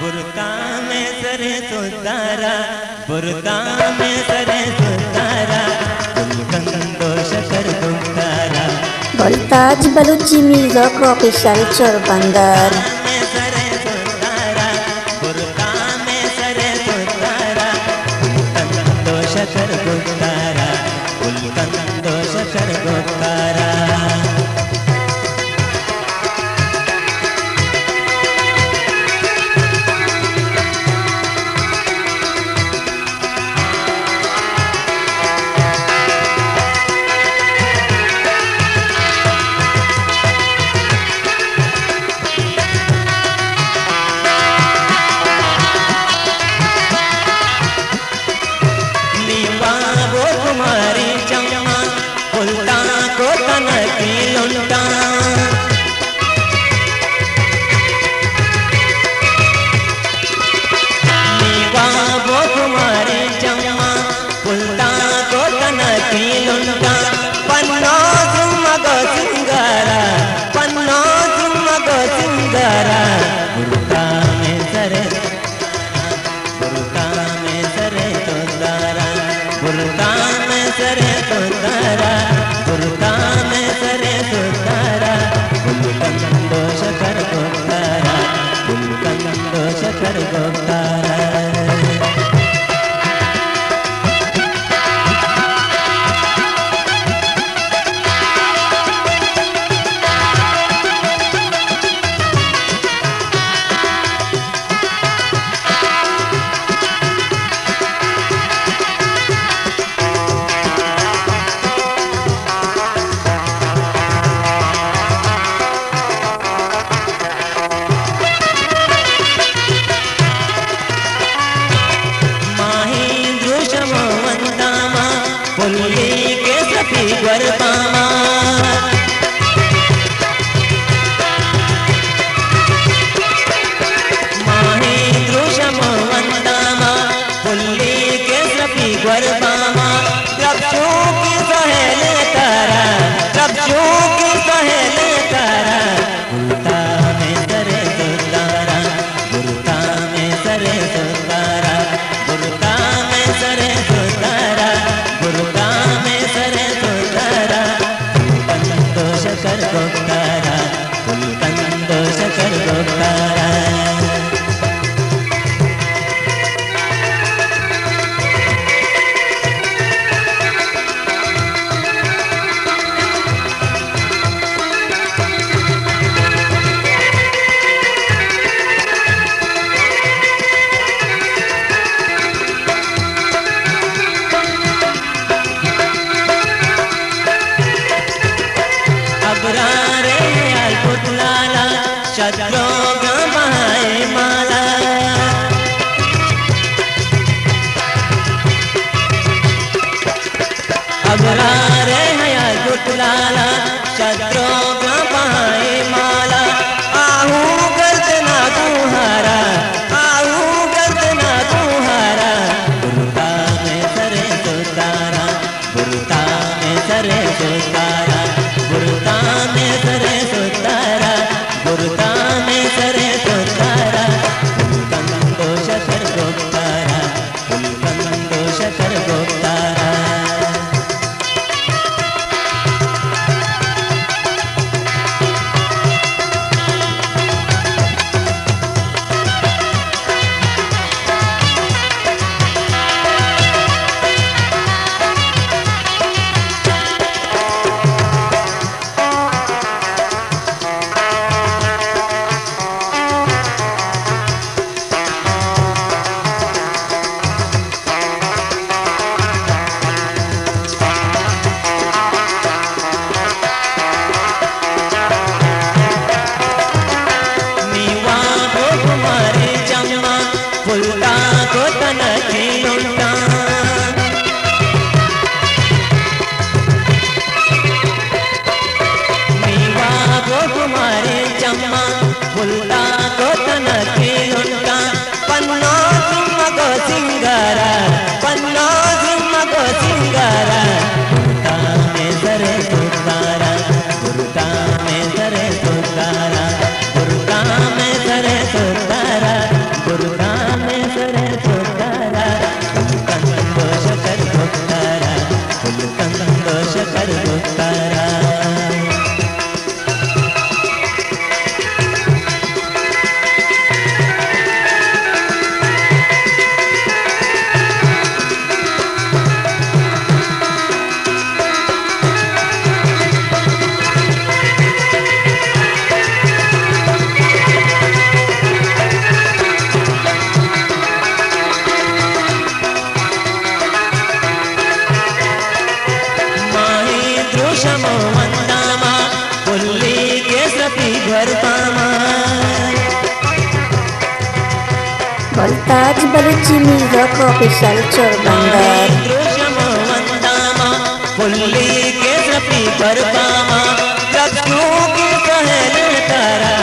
बुरका में सरे सुतारा, बुरका में सरे सुतारा, गुलकंदो शकर गुप्तारा। Voltage Baluchi Music Official Chorbangar। शकर गुप्तारा, गुलकंदो शकर गुप्तारा। बुरका में सरे, बुरका में सरे तो तारा, बुरका में सरे तो तारा, बुरका में सरे तो तारा, गुलकंदो शकर गुप्तारा, गुलकंदो शकर गुप्तारा। पुल्ली के सफी गरबामा, माही द्रुशम वंदामा, पुल्ली के सफी गरबामा। रक्षो की सहेल तारा, रक्षो की सहेल तारा, बुरका में सरे सुतारा, बुरका में सरे सुतारा, बुरका में सरे सुतारा, बुरका में सरे सुतारा, गुलकंदो शकर गुप्तारा, गुलकंदो शकर गुप्तारा। अबरारे आल पुतलाला, शत्रुघ्न बहाए माला। अबरारे आल पुतलाला, शत्रुघ्न बहाए माला। आहू गर्दना तुम्हारा, आहू गर्दना तुम्हारा, बुरका में सरे सुतारा, बुरका में सरे सुतारा, बुरका में सरे सुतारा, बुरका में सरे सुतारा, गुलकंदो शकर गुप्तारा, गुलकंदो शकर गुप्तारा। मुल्ताज बलूची म्यूजिक ऑफिशियल चोरबंदर दृश्यमवंदामा फुल्ली के सपी परपामा लक्ष्मू की सहन तारा